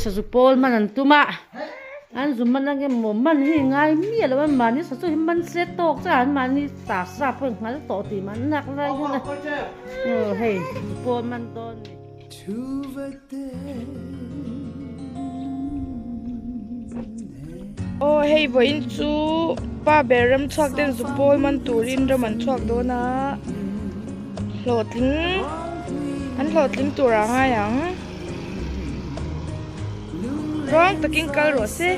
sa su pol man an tuma an zum man ang mo man hi ngai mi la man ni sa su man se tok cha an man ni ta sa phang ngal to ti man nak lai na hey pol man don oh hey boin chu pa beram chuak den zu pol man turin raman chuak do na hlotling an hlotling tura nga yang rong taking kal ro se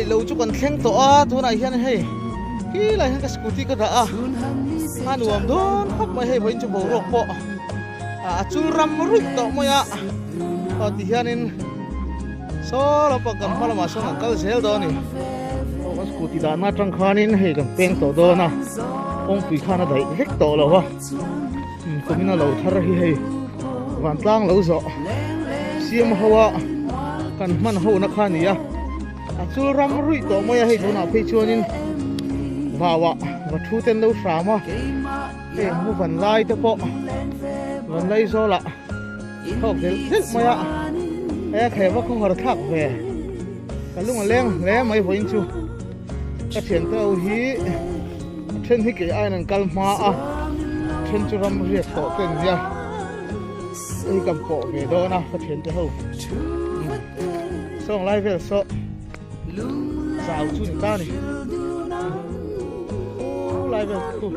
lâu chút còn khen to à thôi này hiện hay khi lại cái scooty có đã han uam đón hấp mà hay với chụp bầu rọc bộ chú ram rụt to mà ya thì hiện nên số là bậc cầm phala mà số là cái sale đó này cái scooty đã nát trăng khan nên hay cầm peng to đó na ông phi khan nó đấy hết to rồi ha cũng như là lâu thar hay van tlang lâu rõ xiêm hawa kan man ho na khan ya chú ram rụi to mà hay chỗ nào phải cho nên và thu tiền đâu xả mà để mua phần lai tới bộ phần lai do là không thể hết mà ya khai vào không hợp thắc về cái lúc mà lẽ mấy vợ anh chú cái tiền tao hí trên hí cái ai năng cal ma trên chú ram riết to tiền ya cái cầm bộ về đó na cái tiền tao xong lai về so sao chú người ta này lại về cô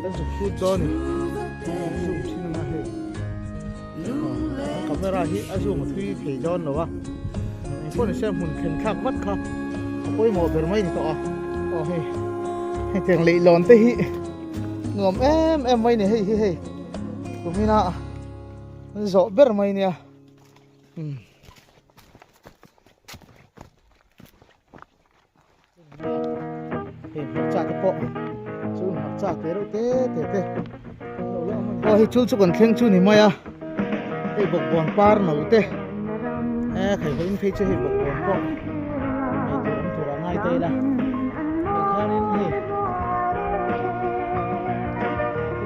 đã dùng phút đó này dùng chi nó hết camera hit à dùng một thứ thể giòn rồi con này xem mình khen khác mất không ôi một về mấy thì to hay tiền lị lòn tới hit ngồm em mấy này hay của mình à rõ biết mấy nè chặt cái bộ chú học chặt thế đâu thế ôi chú còn khen chú này mày à cái bọc bòn par nào thế khởi vẫn phải chơi bọc bòn bộ này tụi nó ngay tay là khá nên gì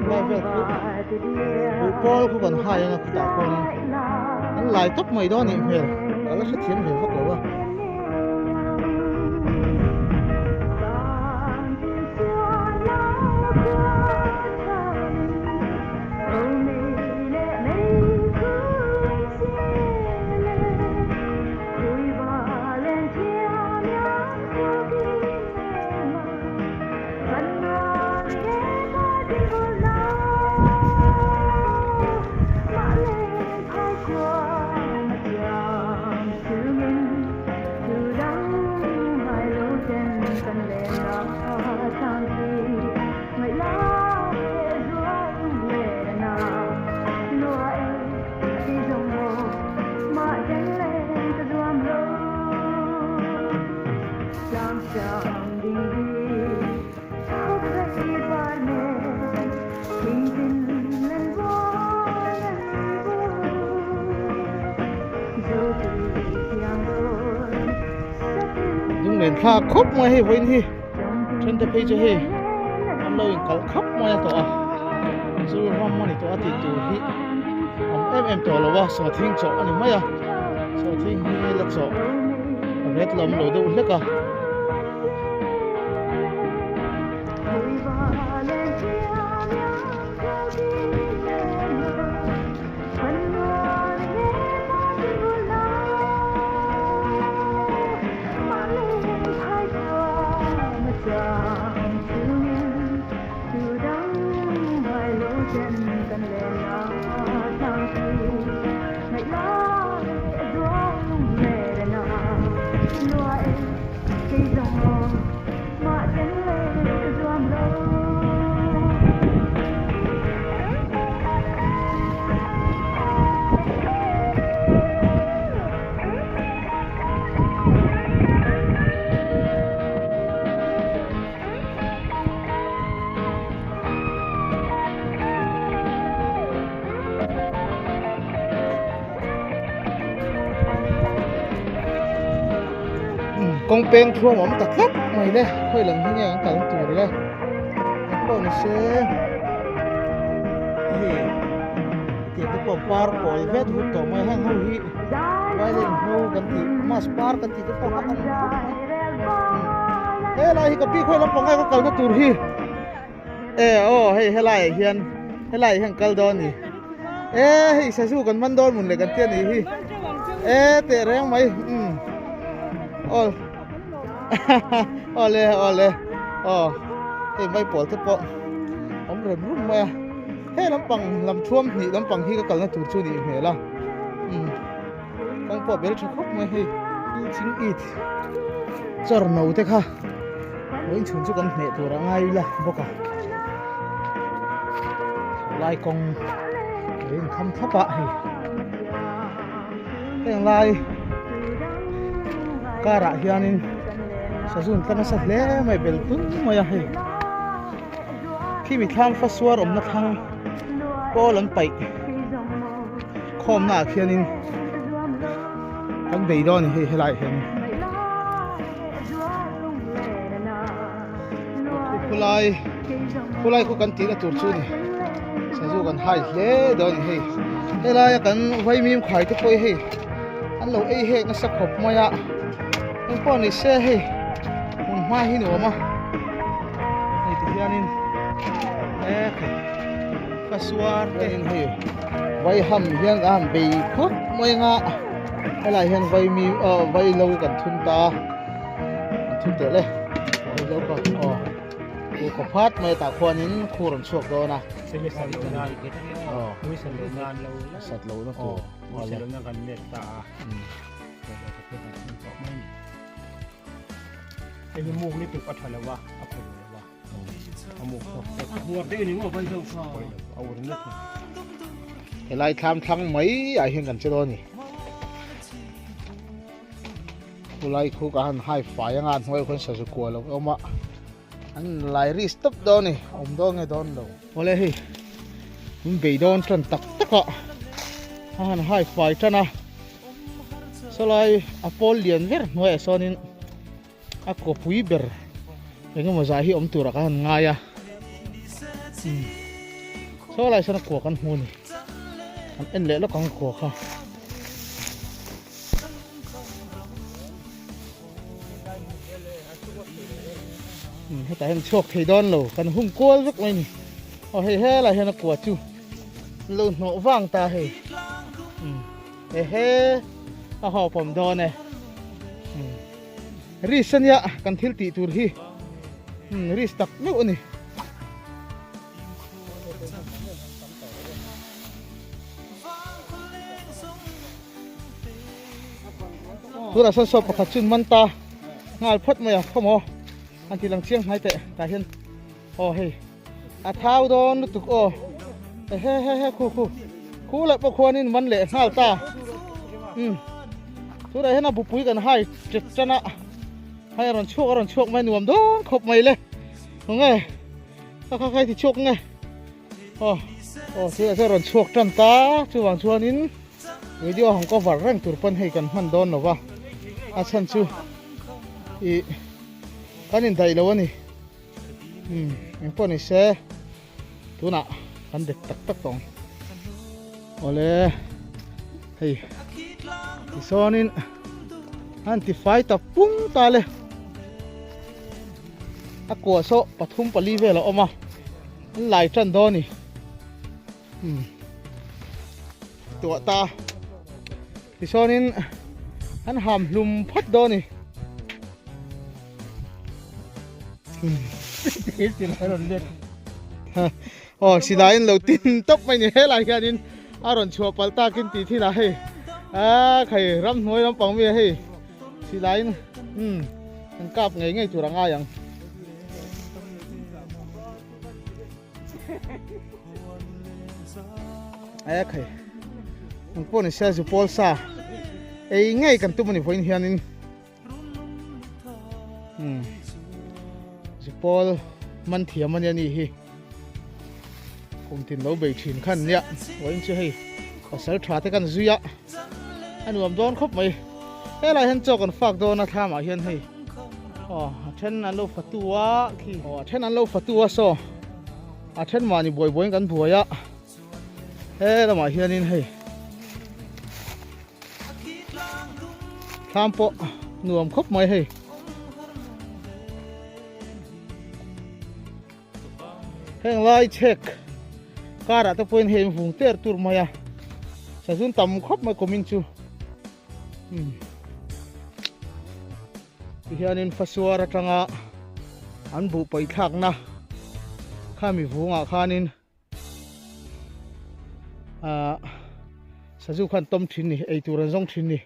ngay về bố Paul cũng còn hai anh cũng tạo con anh lại tóc mày đó này về đó là sẽ thiếm về phát lẩu à pen pha khop moi he voin hi chen te pe che he am lo in kal khop moi to a zu ram mani to ati tu hi em to lo wa so thing cho ani mai a so thing hi la cho vet lom lo do le ka con pen thua mỏng tạt lắm mày đây hơi lần như nghe cả lần tuổi đây con nó sẽ thì cái bộ par bồi vết hút tổ mày hang hôi hi mày lên hôi cái thì mas par cái thì cái bộ ăn thế này cái pi khơi lắm bằng ngay cái cầu nó tuổi hi ô hay lại hàng cầu đòn nhỉ hay sẽ su cần măn đòn muốn lấy cái tiền này hi tệ reng mày ole thì mấy bỏ thế bỏ ông rồi rút mẹ thế làm chuông thì làm bằng khi cái cần nó tụt chui đi hết là con bỏ bé cho khóc mày hay chính ít cho nấu thế ha với chúng cho con mẹ tụi ra ngay là bốc à lại con đến thăm thắp ạ thì lại cara hianin sa zun tana sa hle mai bel tun maya he khi mi tham fa suar om na thang pol an pai khom na hianin kan bei don he helai hen kulai ko kan ti na tur chu ni sa zu kan hai hle don he helai kan vai mim khai te poi he an lo ei he na sa khop maya anh con này xe hay một mai hi nữa mà này thì hianin cái suar cái hay vay hầm hian am bị khóc mày ngã hay là hian vay mi vay lâu gần thun ta thun tệ lên vay lâu còn cái có phát mày ta khoan những khu rừng suộc đó nè sạt lâu nó cổไอ้มูกนี่เป็นอัฐแล้ววะอัฐแล้ววะเอาหมวกหัวได้หนึ่งว่าไปเถอะเอาเรื่องนี้ lại tham thăng mấy ai hiện gần chưa đó nhỉ lại khu cả hai phải ngàn ngồi con sợ của lâu ông ạ anh lại restop đó nè ông đó nghe đó đâu có lẽ hi mình bị đòn trần tắc tắc ạ anh hai phải chân à sau lại Apple liền viết nói sao nên aku pui ber dengan mazahi om tu rakan ngaya so lai sana ko kan huni an en le lo kan ko kha ta hen chok thei don lo kan hung kol vek mai ni he lai hena ko chu lo no wang ta he a ho pom don ne reason ya kan thil ti tur hi ris tak no ni tura san so pakhat chun man ta ngal phot maya khomo an ti lang chiang hai te ta hian he a thau don tuk he khu la pa khwanin man le ngal ta tura hena bupui kan hai chet chana hai ron chuộc mai nuam don khop mai le nghe khai thì chuộc nghe thế ron chuộc chân ta chu wang chuan in video hong ko var rang tur pan hei kan man don no wa a chan chu i kanin dai lo ani em pon ni se tuna kan dek tak tak tong ole hei ti sonin anti fight ta pung ta le akwa so pathum pali vela oma lai tran do ni tua ta ti sonin an ham lum phat do ni silain lo tin top mai ni helai hianin aron chua palta kin ti thila he khai ram noi ram pang mi he silain an kap ngai ngai churanga yang khai ang pon ni sa Paul sa ei ngai kan tu mani voin hianin Paul man thiam man yani hi kum tin lo bei thin khan nya voin che hei asal tha te kan zuya anuam don khop mai helai han chok kan fak don na thama hian hei then an lo fatua khi then an lo fatua so then mani boi boi kan buaya he lama hianin hei thampo nuam khop mai hei heng lai check kara ta point hem vung ter tur maya sajun tam khop mai komin chu hianin fasuara tanga an bu pai thak na khami vunga khanin saju khan tom thin ni ei turan jong thin ni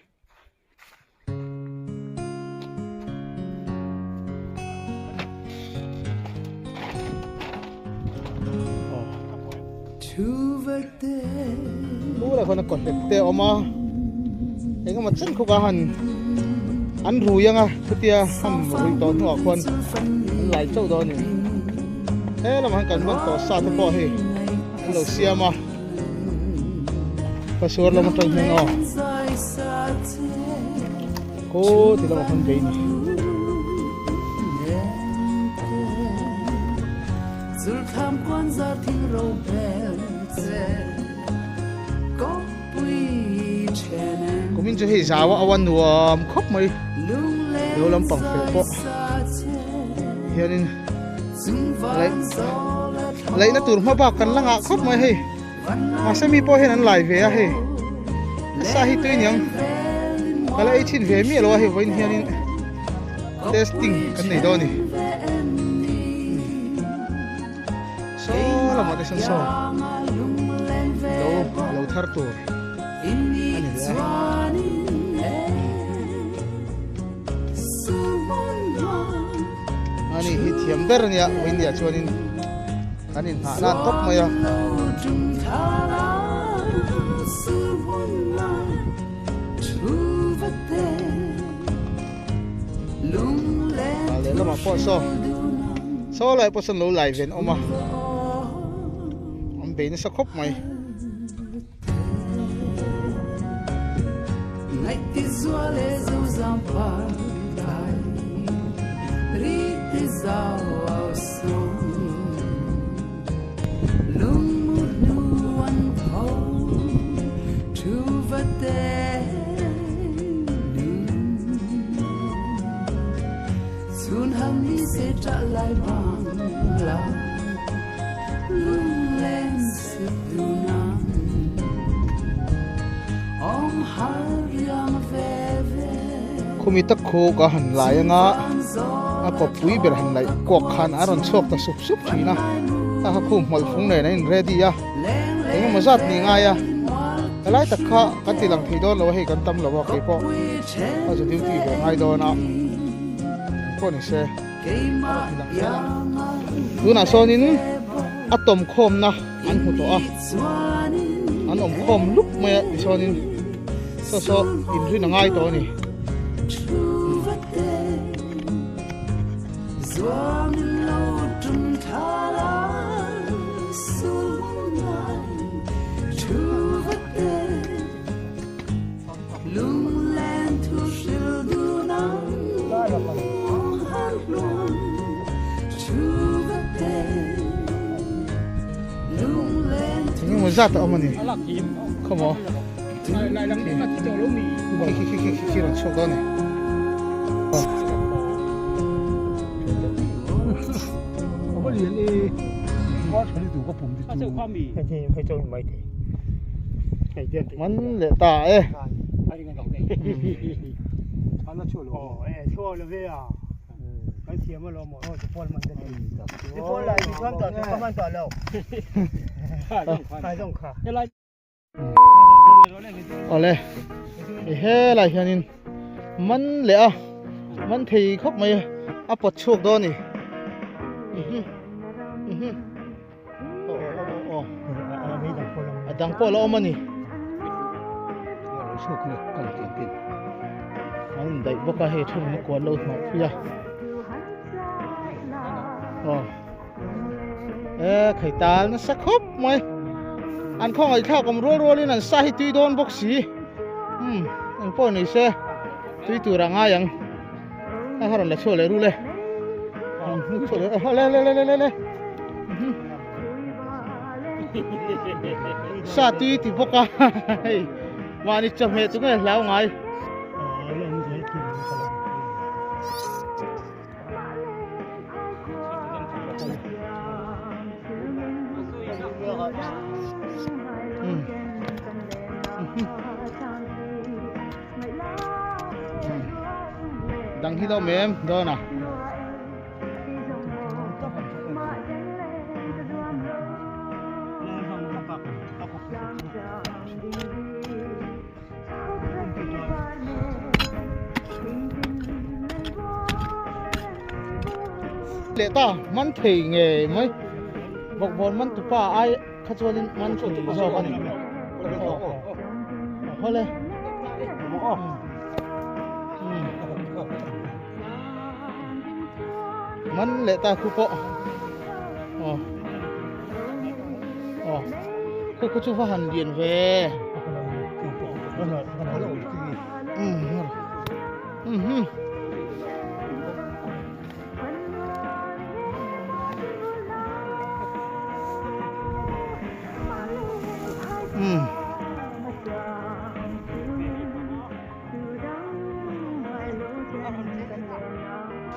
bố là con còn đẹp tê oma ấy mà chân không có hẳn ăn rùi à thứ tia hầm rùi tốn hoặc con lại châu đó nè thế là mà cần con có sao tôi bỏ hết đầu xe mà và số là một trong những nó cô thì là một con gái này có mình cho thấy sao awan nuam khóc mày lâu lắm bằng phèo po hiện lấy nó tụt hoa bạc cần lăng ạ khóc mày hay mà sao mi po hiện anh lại về à hay sao hi tuy nhang cái lấy chín về mi lo hay với hiện testing cái này đó nè so là một cái sensor lâu thar tur ani hi thiam ber nia india chuanin anin ha lan top maya ale lama po so lại po san lo lai ven oma am be ni sa khop mai Isoles os amparai, rites ao som, lumur nuan thâu, chuva sun ham ni se trả lại bằng la, lung lên se tuna. khumi tak kho ka han lai nga a ko pui ber han lai ko khan aron chok ta sup sup thina ta ha khum mol phung ne in ready ya engam mazat ni nga ya lai tak kha kan ti lang thei don lo hei kan tam lo wa kai po a ju duty be ngai do na ko ni se tu na sonin atom khom na an hu to a an om khom lup me sonin so in ri na ngai to ni một giặt ở mà nè Alak kim. không có Lại lắm cái chỗ lỗ mì. khi làm sốt đó này Có liền đi. Có chỗ đủ có bùn đi. Có chỗ khoa mì. Hay chỗ mày thì. Hay tiền. mắn lệ tả ấy Anh đang đọc đây. Anh nó chua lỗ. Chua lỗ về à. Cái tiền mà lo mà nóจะ fall มันจะดีจะ fall อะไรมีความต่อประมาณต่อแล้วขายต้องขาอะไร ở đây he lại hiện mắn lệ mắn thì khóc mày áp bật chuột đó nè đang bỏ lỡ mà nè anh đẩy bốc cái hệ thống nó quá lâu mà bây giờ khởi ta nó sắc khóc mày anh không ai khác cầm rô lên anh sai tuy đón bốc xí anh bỏ này xe tuy từ ra ngay anh harap là chua lại ru lên lên sa tuy thì bốc à mà đi chậm hết tụi này lao ngay đăng ký đâu mềm đó nào lệ ta mắn thì nghề mấy bọc bồn mắn tụt pa ai khát cho nên mắn thì do cái này thôi lên mắn lệ ta khu bộ khu chú phát hành điện về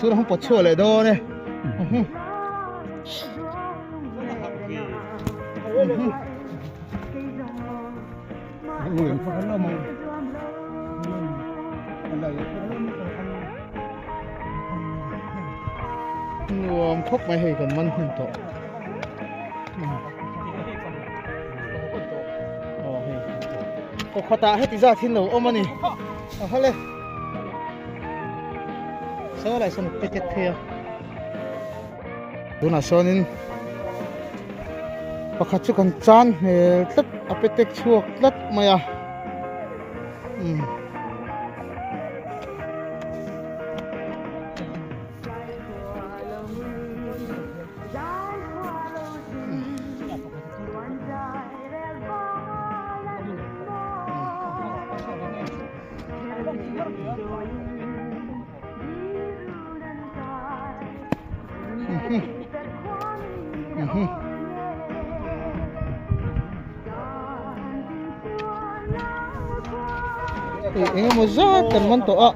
chú nó không bỏ chữa lại đâu này người phát nó mà nguồn phúc mày hay còn mắn hơn tổ có khoa ta hết thì ra thiên nấu ôm anh hết lên sao lại xong cái thế đúng là sao nên và khát chút cần chan tất apetek chuộc tất mày ini mau zat teman toa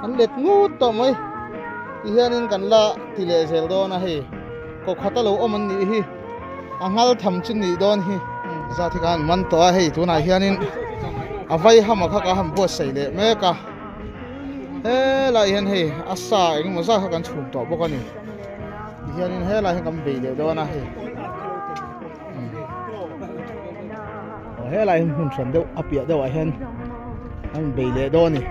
anh lết ngut to mai hianin kan la tile zel do na hi ko khata lo oman ni hi angal tham chin ni don hi zati kan man to hi tuna hianin avai hama kha ka ham bo sei le me ka he la hian hi asa eng mo za kha kan chhum to bo ka ni hianin he la hi kam be le do na hi he la hi hun san deuh apia deuh a hian an be le do ni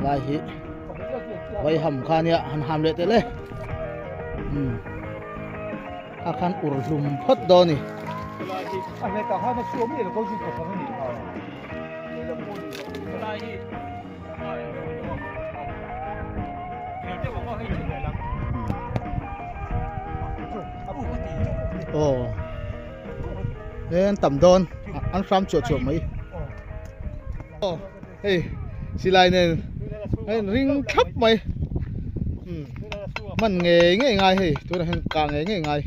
lai hi vai ham khan ya han ham le te le a khan ur hlum phot do ni anh này cả hai nó xuống thì là câu chuyện của nó nhỉ โอ้เล่นต่ำโดนอันฟรามจวดไหมโอ้เฮ้ยสิไลเนี่ยเฮ้ยริงทับไหมมันเงี้ยง่ายเฮ้ยตัวนั้นกลางเงี้ยง่าย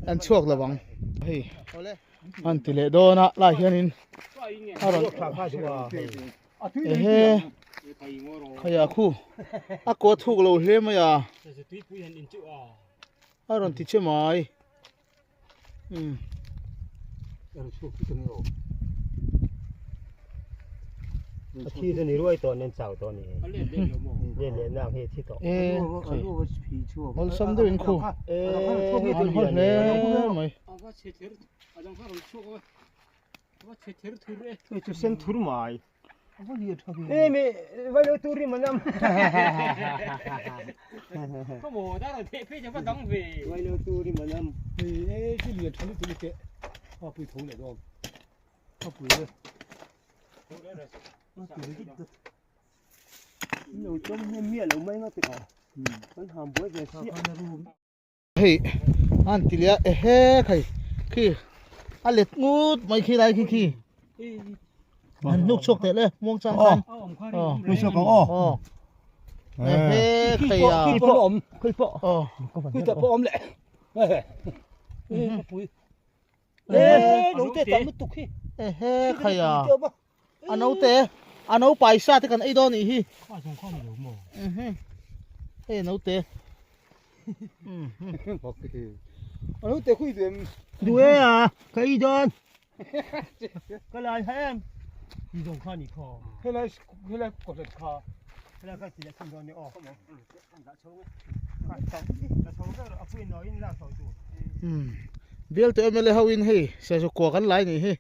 อันช่วงระวังเฮ้ยอันติเลโดนะไล่เฮียนินอารมณ์เฮ้ยขยะคู่อากดถูกเราเลี้ยมยาอารมณ์ติดเชื่อไหมที่ตัวนี้รวยตัวนั้นเสาตัวนี้เล่นน้ำเฮ็ดที่ต่อมันซ้ำด้วยคู่อันหดเลยไหมจุดเส้นทุรไม้ไม่ไว้เลยทุริมันน้ำก็บอกได้เราเทพี่จะว่าต้องเวไว้เลยทุริมันน้ำที่เหลือทั้งตัวนี้เตะพ่อปุยถุงเลยดอกพ่อปุยเลยเราจมเมียเราไม่น่าติดมันหามบ่อยเลยเสียเฮ้ยอันติเลียเฮ้ยใครคืออันเล็ดงูดไม่ขี้ไรขี้อันนุกชกเตะเลยมองจังกันไม่ชอบก็อ้อเฮ้ยใครอ่ะคือปอมคือปอคือแต่ปอมแหละปุยหนูเตะตามไม่ตุกขี้เฮ้ยใครอ่ะอันเอาเตะอันเอาไปซาที่กันไอ้ดอนนี่ฮีข้าสงข้าไม่รู้มั้งเฮ้ยเอาเตะอันเอาเตะคุยเดิมดูเอ่ะใครดอนก็ลายแฮมอีดงข้านี่คอให้เลยกดเลยคอให้เลยก็จีจะขึ้นดอนนี่ออกมั้งจะชงจะชงก็เอาพื้นน้อยนี่ล่าสองตัวเดี๋ยวตัวเอ็มเลยฮาวินเฮ้ยเสียสุขกันหลายนี่เฮ้ย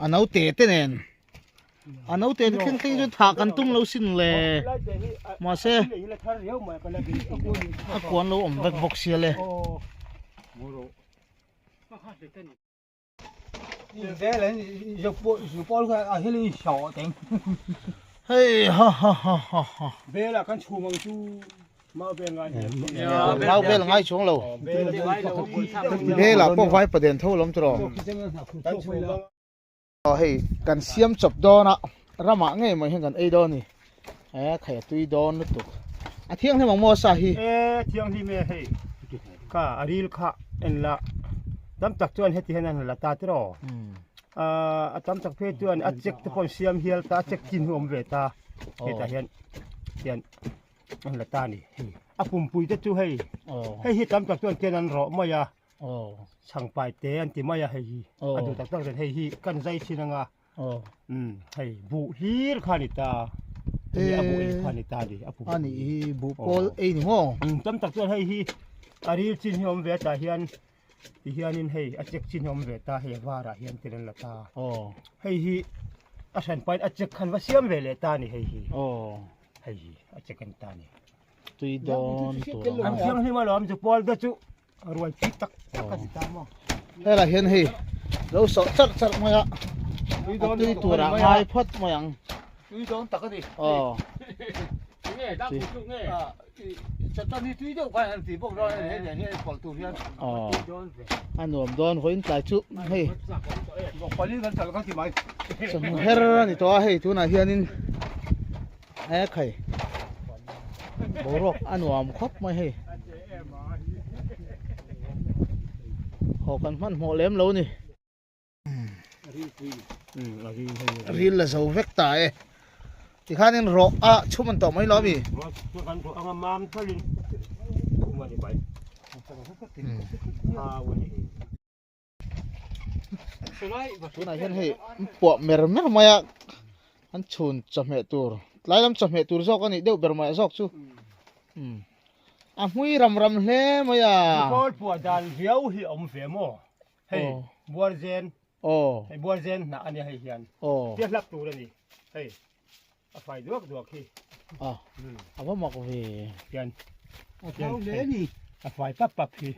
อันเอาเตะเต้นเองอันเอาเตะขึ้นขึ้นจนถากันตุ้งเราสิ้นเลยมาเซ่กวนเราอมแบบบกเสียเลยเฮ้ยฮ่าฮ่าฮ่าฮ่าเบลล่ะกันชูมังชูมาเป็นไงเราเบลง่ายช่วงเราเบลล่ะพวกไว้ประเด็นเท่าล้มจรอเฮ้ยกันเสียมจบดอนะระมาไงมาเห็นกันไอ้ดอนี่ไข่ตุยดอนนุตุเที่ยงที่มังมอสาฮีเที่ยงที่เมย์ให้ข้าอาริลข้าเอ็นละตั้มจักจวนเฮติเฮนันละตาตรอตั้มจักเพจจวนอัดเจ็กตะปนเสียมเฮียลตาเจ็กกินหัวเวตาเฮตาเฮียนมันละตานี่อาปุ่มปุยจะจูให้ฮิตั้มจักจวนเกนันรอมายาช่างไปเตอันที่มายาให้อันตัวตักตั้งให้ฮีกันใจชินังให้บุฮีร์ขานิตาอาบุขานิตาดิอาบุอันนี้บุปผลเอ็นมั้งตั้มตักตัวให้ฮีอาริชินยอมเวตาเฮียนนินให้อาเจกชินยอมเวตาเฮวาระเฮียนเตลันละตาให้ฮีอาฉันไปอาเจกขันวาเสียมเวเลตานี่ให้ฮีอาเจกันตานี่ตุยดอนตัวอันเสียงให้มาล้อมจุปอลเดจุรวยพิตักกันตามั้งเฮ้ยละเห็นฮีเราสอดจัดมาละตุยตัวละไม้พัดมาอย่างตุยดอนตักกันดิเนี่ยดักจุกเนี่ยจะตอนนี้ตุยดอนไปอันที่พวกเราเนี่ยปอลตุยนอันนู้นดอนคนตายจุเฮ้ยปอลลี่กันจัดกันที่ไหนสมุนเฮร์นี่ตัวเฮ้ยตัวน่ะเฮียนินใครบรอกอันวามครบไม่ให้หอกันมันหัวเล็มแล้วนี่รีนละเสาเวกตายที่ข้านี่รอชุ่มมันต่อไม่ล้อมีช่วยกันรอเอามามทลินคุมวันนี้ไปวันนี้ตัวไหนเห็นให้ปวดเมรเมรมาอยากอันชุนจับเหตุตัวหลายลำจับเหตุตัวซอกกันนี่เดี๋ยวเบรมาซอกชูมุ้ยรำเล่มาอยากปวดปวดดันเหี้ยวหิอมเฟียโม่เฮ้ยบัวเจนให้บัวเจนน่ะอันนี้ให้เฮียนเทียบลับตัวนี่เฮ้ยไฟดวกขี้เอาว่าหมอกวีเฮียนเขาเลยนี่ไฟปั๊บพี่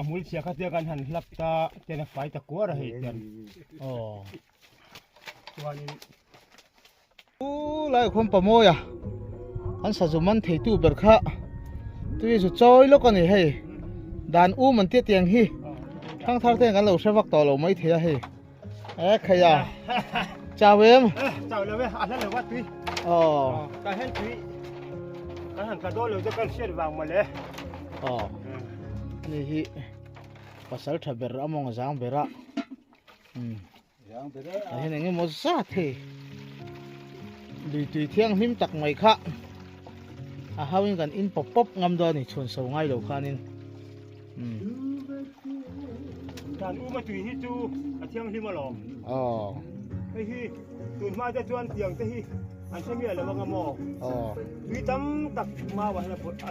มุ้ยเสียข้าเดียวกันหันลับตาเจนไฟตะกัวอะไรเฮียนตัวนี้หลายคนประโมย อันสะจุมันเทตู้เบิดค่ะตัวสุดจอยลูกกันนี่เฮ้ด่านอู้มันเตี้ยเตียงฮีทั้งทางเตียงกันเราใช้วักต่อเราไม่เทียเฮ้ขยะจ่าเวม เจ้าเลยเว้ยอันนั้นเลยว่าตุ้ย อ๋อ การให้ตุ้ยการหันกระโดดเลยจะกันเสียดวางมาเลย อ๋อนี่ฮีภาษาไทยเบระมองจางเบระเห็นอย่างงี้มันซาเทดูตุยเที่ยงหิมตักไม่ค่ะหาวิ่งกันอินป๊อปป๊อปงำดอนี่ชวนสาวง่ายเราค่ะนินการอู้มาตุ้ยที่จูเที่ยงที่มาหลอม อ๋อ ไอ้ที่ตื่นมาจะจวนเตียงแต่ที่อันเชื่อมีอะไรบ้างอะหมอ อ๋อ ตุ้ยตั้มตักมาวันละพุทธ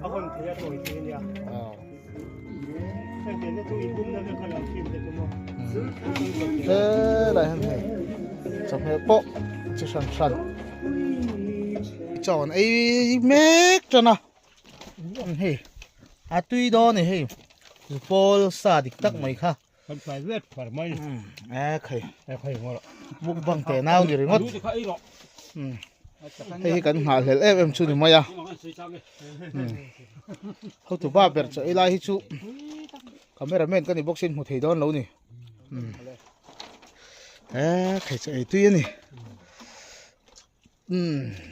เอาคนเทียตัวอีกทีเนี่ย อ๋อ แต่เดี๋ยวจะตุ้ยบุ้มแล้วก็ขนมชิมแต่ตัวหมอ อะไรฮันเฮ้จะเพ่โป๊ะจะชันจอนไอ้เมกจนะเฮ้ตุยดอนนี่เฮ้พอลซาดิกตักไม่ค่ะ คนฝ่ายเวทฝ่ายไม่ ใคร ใครหัวหรอ บุกบังแต่นาวนี่หรืองด รู้จะใครหรอ เฮ้กันหาเหลเอ็มชุดนี่มาอ่ะเขาตัวบ้าเปิดจะไอ้ลายฮิชุคาเมราแมนกันนี่บ็อกซิ่งหัวเทดอนแล้วนี่ใครจะไอ้ตุยนี่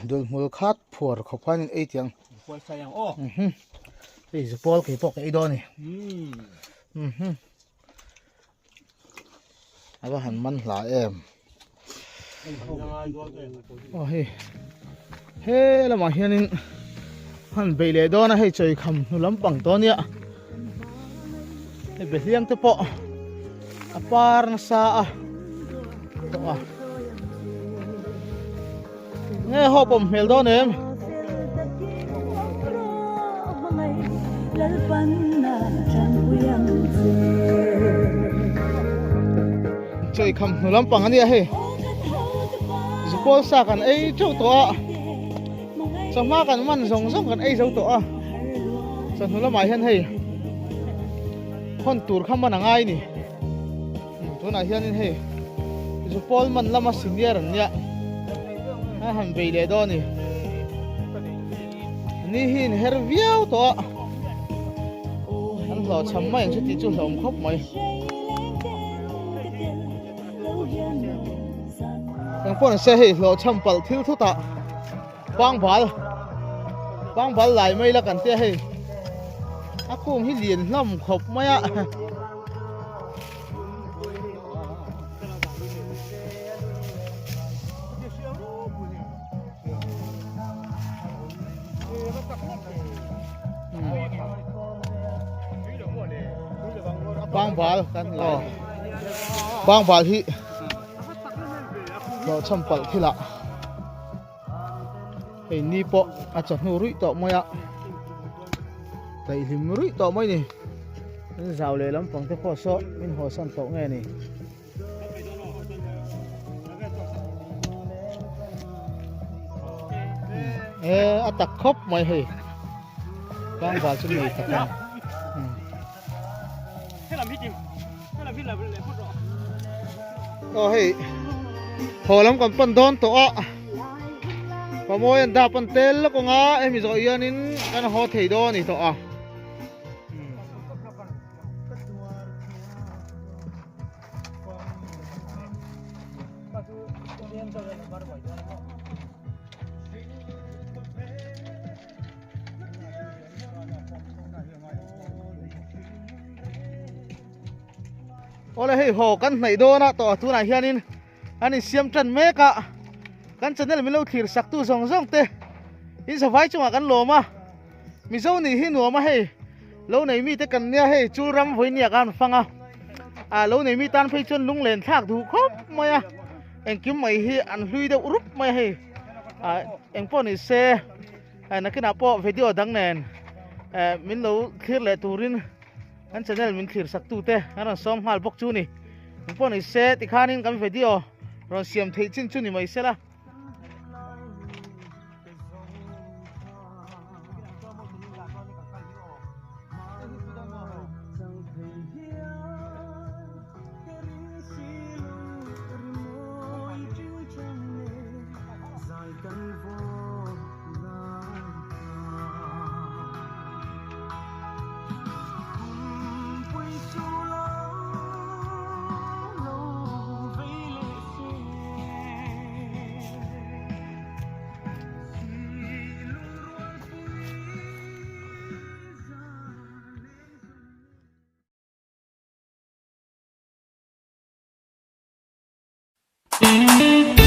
โดนมือขาดผัวเขาพันไอ้เตียง ควรใส่ยังอ้อ ไอ้สปอลกี่ปอกไอ้ดอนนี่แล้วก็หันมันหลายโอ้เฮ้แล้วมาเฮียนี่หันไปเลยดอนนะให้ใจคำนุลำปังตัวเนี้ยให้ไปเลี้ยงตัวปอปาร์นซาตัวเนี่ยหอบผมเฮลดอนเองใจคำนุลำปังอันเนี้ยเฮ้สปอลซากันไอ้เจ้าตัวสมากันมันส่งกันไอ้เจ้าตัวสันนุลำหมายเห็นเฮ้คนตูร์ข้ามมันง่ายนี่ตัวไหนเห็นเฮ้สปอลมันละมาสิเนียร์เนี่ยหันไปเลยดอนี่นี่หินเฮร์วิวตัวอันหล่อช้ำไม่ชุดที่จุ่มหลอมครบไหมยังพวกนั้นเสียให้หล่อช้ำปัลทิลทุตะบางบัลไหลไม่ละกันเสียให้อากูให้เรียนล่ำครบไหมอ่ะบางบัลกันอ๋อบางบัลที่เราช่ำปัลที่ละไอ้นี่ปะอาจจะหนูรุ่ยต่อมาอะแต่หิมรุ่ยต่อไม่นี่นี่สาวเลยลำปังที่พ่อซ้อมินหัวสั่นต่อไงนี่อัตตะครบไม่เฮ้บางบัลจะมีตะกันให้ลำพี่จิมให้ลำพี่เลยพูดหรอโอ้เฮ้พอลำกันปั้นโดนตัวพอมวยดาปันเตลแล้วก็ง่ามีจอยนินกันหอเทโดนี่ตัวโอ้เลยเฮ้หอกันไหนโดนะตัวตัวไหนเฮียนินอันนี้เสียมจันเมกะกันจันนี่เราไม่รู้ถีสักตู้ส่งเตอินสบายจังหวะกันหลมามีเจ้าหนี้ให้หนูมาให้เราไหนมีแต่กันเนี่ยให้จูรำไว้เนี่ยกันฟังเราไหนมีตันไปจนลุงเล่นทากถูกครบมาเอ็งกิ้มไม่ให้อันลุยเดารุบไม่ให้เอ็งป้อนนี่เซ่นักขึ้นป้อวิดีโอดังแน่นมินเราเคลียร์เลยตูรินอันจันนี่มินเคลียร์สักตู้เตอันนั้นซ้อมหาบกจูนี่ป้อนนี่เซ่ติขานินกันวิดีโอเราเสียมเทจินจูนี่ไม่เซ่ละ Thank you.